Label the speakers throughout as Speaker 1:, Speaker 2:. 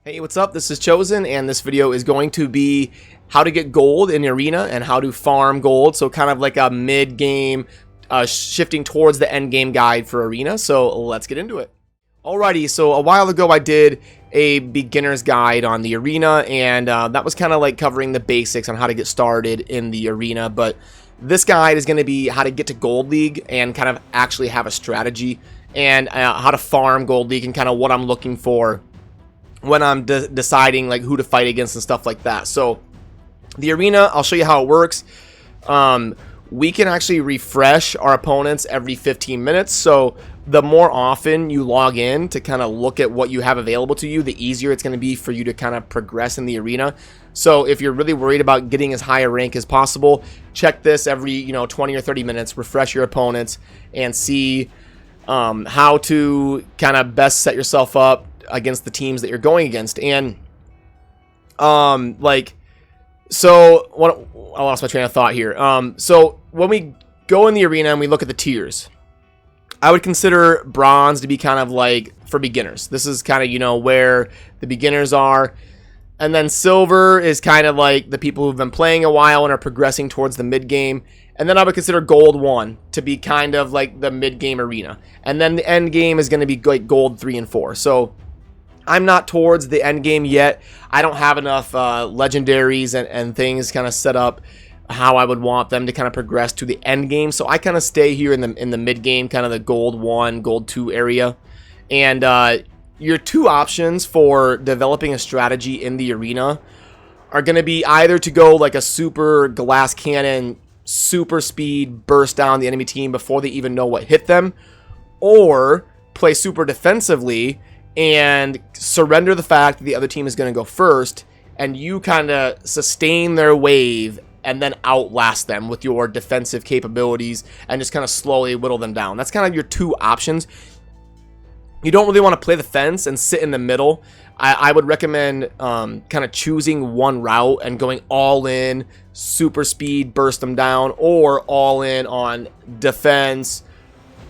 Speaker 1: Hey, what's up? This is Chosen, and this video is going to be how to get gold in the arena and how to farm gold. So kind of like a mid-game, shifting towards the end game guide for arena. So let's get into it. Alrighty, so a while ago I did a beginner's guide on the arena, and that was kind of like covering the basics on how to get started in the arena. But this guide is going to be how to get to Gold League and kind of actually have a strategy, and how to farm Gold League and kind of what I'm looking for when I'm deciding like who to fight against and stuff like that. So the arena, I'll show you how it works. We can actually refresh our opponents every 15 minutes. So the more often you log in to kind of look at what you have available to you, the easier it's going to be for you to kind of progress in the arena. So if you're really worried about getting as high a rank as possible, check this every 20 or 30 minutes, refresh your opponents and see how to kind of best set yourself up against the teams that you're going against. And I lost my train of thought here. So when we go in the arena and we look at the tiers, I would consider bronze to be kind of like for beginners. This is kind of where the beginners are. And then silver is kind of like the people who've been playing a while and are progressing towards the mid game. And then I would consider gold 1 to be kind of like the mid game arena. And then the end game is going to be like gold 3 and 4. So I'm not towards the end game yet. I don't have enough legendaries and things kind of set up how I would want them to kind of progress to the end game. So I kind of stay here in the mid game, kind of the gold 1, gold 2 area. And your two options for developing a strategy in the arena are going to be either to go like a super glass cannon, super speed, burst down the enemy team before they even know what hit them, or play super defensively and surrender the fact that the other team is going to go first, and you kind of sustain their wave and then outlast them with your defensive capabilities and just kind of slowly whittle them down. That's kind of your two options. You don't really want to play the fence and sit in the middle. I would recommend kind of choosing one route and going all in, super speed, burst them down, or all in on defense,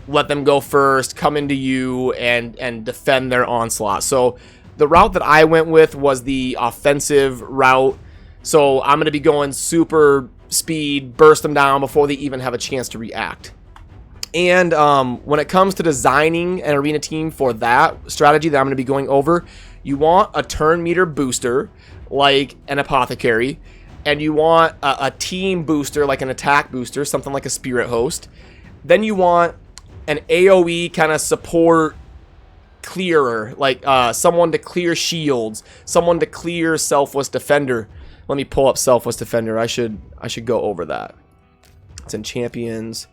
Speaker 1: let them go first, come into you, and defend their onslaught. So the route that I went with was the offensive route. So I'm going to be going super speed, burst them down before they even have a chance to react. And when it comes to designing an arena team for that strategy that I'm going to be going over, you want a turn meter booster like an apothecary, and you want a team booster like an attack booster, something like a spirit host. Then you want an AoE kind of support clearer, like someone to clear shields, someone to clear selfless defender. Let me pull up selfless defender. I should go over that. It's in champions.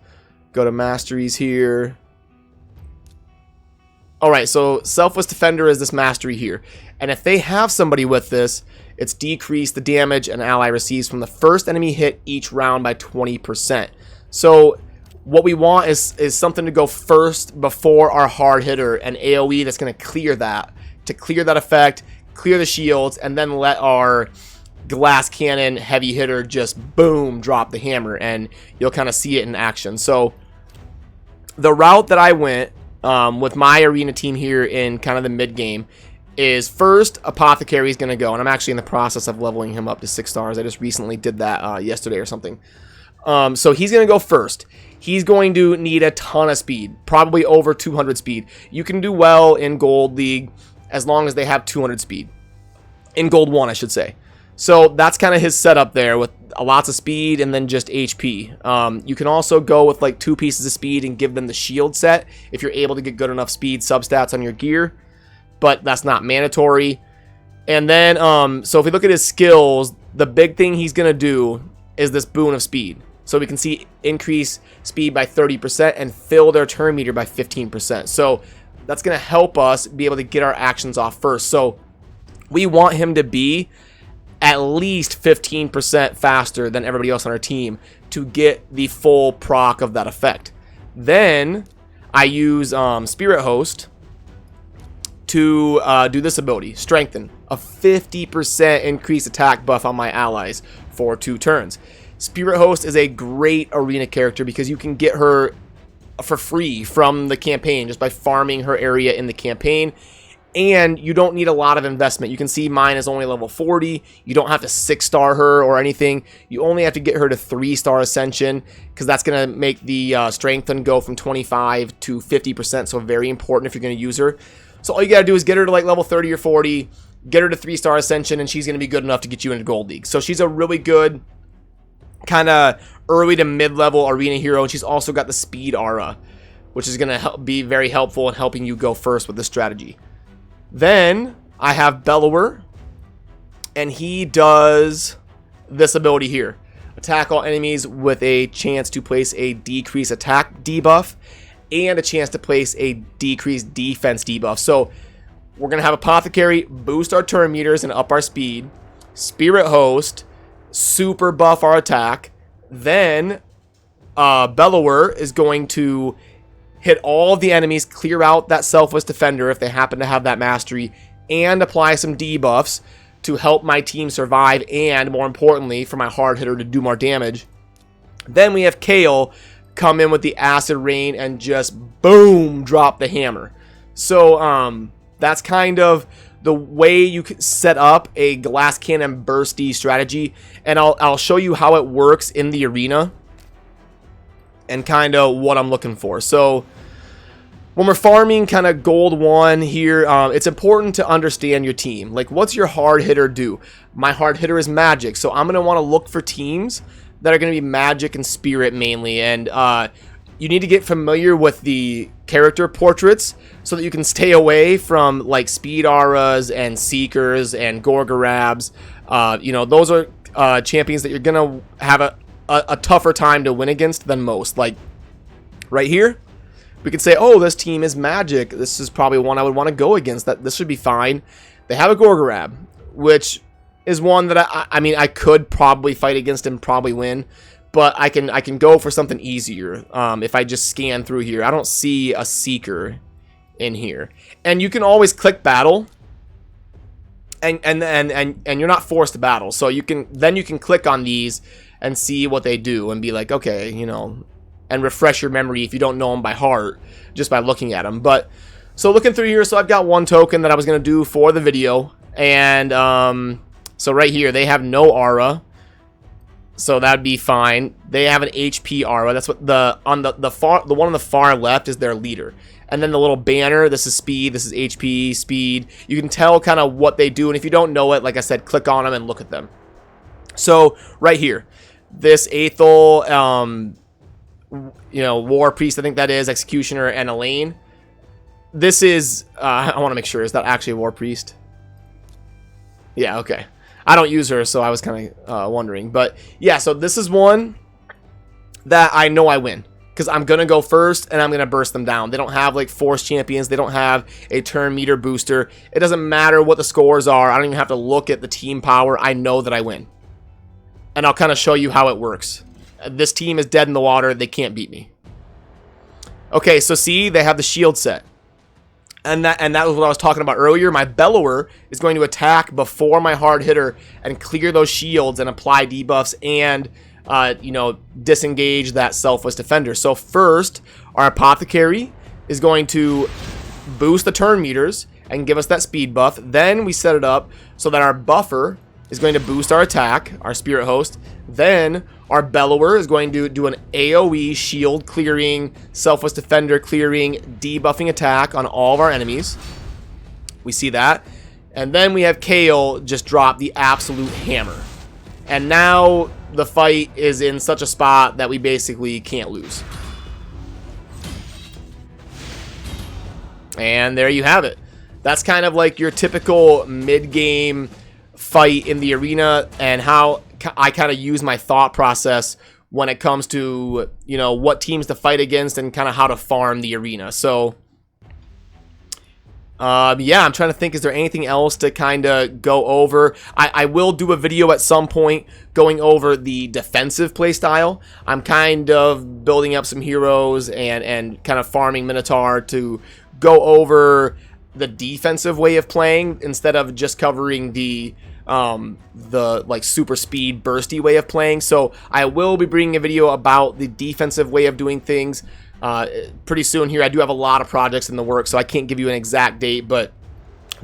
Speaker 1: Go to masteries here. Alright, so selfless defender is this mastery here. And if they have somebody with this, it's decreased the damage an ally receives from the first enemy hit each round by 20%. So what we want is something to go first before our hard hitter, an AoE that's going to clear that effect, clear the shields, and then let our glass cannon heavy hitter just boom drop the hammer, and you'll kind of see it in action. So the route that I went with my arena team here in kind of the mid game is first apothecary is going to go, and I'm actually in the process of leveling him up to 6 stars. I just recently did that yesterday or something. So he's going to go first. He's going to need a ton of speed, probably over 200 speed. You can do well in Gold League as long as they have 200 speed. In Gold 1, I should say. So that's kind of his setup there with lots of speed and then just HP. You can also go with like 2 pieces of speed and give them the shield set if you're able to get good enough speed substats on your gear, but that's not mandatory. And then, so if we look at his skills, the big thing he's going to do is this boon of speed. So we can see increase speed by 30% and fill their turn meter by 15%. So that's going to help us be able to get our actions off first. So we want him to be at least 15% faster than everybody else on our team to get the full proc of that effect. Then I use Spirit Host to do this ability, Strengthen, a 50% increased attack buff on my allies for 2 turns. Spirit Host is a great arena character because you can get her for free from the campaign just by farming her area in the campaign. and you don't need a lot of investment. You can see mine is only level 40. You don't have to 6-star her or anything. You only have to get her to 3-star ascension, because that's going to make the strengthen go from 25 to 50%, so very important if you're going to use her. So all you got to do is get her to like level 30 or 40, get her to 3-star ascension, and she's going to be good enough to get you into Gold League. So she's a really good kind of early to mid-level arena hero, and she's also got the speed aura, which is going to be very helpful in helping you go first with this strategy. Then I have Bellower, and he does this ability here. Attack all enemies with a chance to place a decrease attack debuff and a chance to place a decreased defense debuff. So we're going to have Apothecary boost our turn meters and up our speed. Spirit Host super buff our attack. Then Bellower is going to hit all of the enemies, clear out that Selfless Defender if they happen to have that mastery, and apply some debuffs to help my team survive, and more importantly, for my hard hitter to do more damage. Then we have Kale come in with the Acid Rain and just boom, drop the hammer. So that's kind of the way you can set up a Glass Cannon bursty strategy, and I'll show you how it works in the arena and kind of what I'm looking for. So when we're farming kind of gold 1 here, it's important to understand your team. Like, what's your hard hitter do? My hard hitter is magic, so I'm going to want to look for teams that are going to be magic and spirit mainly. And you need to get familiar with the character portraits so that you can stay away from like speed auras and seekers and Gorgorabs. You know, those are champions that you're going to have a tougher time to win against than most. Like right here, we could say, oh, this team is magic. This is probably one I would want to go against. This should be fine. They have a Gorgorab, which is one that I mean, I could probably fight against and probably win, but I can go for something easier if I just scan through here. I don't see a Seeker in here. And you can always click battle, and you're not forced to battle. So you can click on these and see what they do and be like, okay, you know, and refresh your memory if you don't know them by heart just by looking at them. But so looking through here, so I've got one token that I was going to do for the video, and so right here they have no aura, so that'd be fine. They have an HP aura. That's what the one on the far left is their leader, and then the little banner, this is speed, this is HP, speed. You can tell kind of what they do, and if you don't know it, like I said, click on them and look at them. So right here, this Aethel, you know, War Priest, I think that is, Executioner, and Elaine. This is, I want to make sure, is that actually a War Priest? Yeah, okay. I don't use her, so I was kind of wondering. But yeah, so this is one that I know I win, because I'm going to go first and I'm going to burst them down. They don't have like Force Champions. They don't have a turn meter booster. It doesn't matter what the scores are. I don't even have to look at the team power. I know that I win. And I'll kind of show you how it works. This team is dead in the water. They can't beat me. Okay, so see, they have the shield set. And that was what I was talking about earlier. My Bellower is going to attack before my hard hitter and clear those shields and apply debuffs and, you know, disengage that Selfless Defender. So first, our Apothecary is going to boost the turn meters and give us that speed buff. Then we set it up so that our Buffer is going to boost our attack, our Spirit Host. Then our Bellower is going to do an AoE shield clearing, Selfless Defender clearing, debuffing attack on all of our enemies. We see that. And then we have Kale just drop the absolute hammer. And now the fight is in such a spot that we basically can't lose. And there you have it. That's kind of like your typical mid-game fight in the arena, and how I kind of use my thought process when it comes to, you know, what teams to fight against and kind of how to farm the arena. So yeah, I'm trying to think, is there anything else to kind of go over? I will do a video at some point going over the defensive playstyle. I'm kind of building up some heroes and kind of farming Minotaur to go over the defensive way of playing instead of just covering the like super speed bursty way of playing. So I will be bringing a video about the defensive way of doing things pretty soon here. I do have a lot of projects in the works, so I can't give you an exact date, but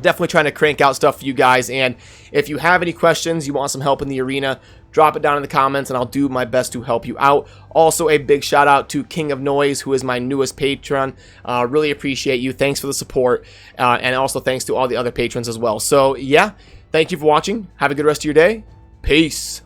Speaker 1: definitely trying to crank out stuff for you guys. And if you have any questions, you want some help in the arena, drop it down in the comments and I'll do my best to help you out. Also, a big shout out to KingOfNoize, who is my newest patron. Really appreciate you. Thanks for the support. And also thanks to all the other patrons as well. So yeah, thank you for watching. Have a good rest of your day. Peace.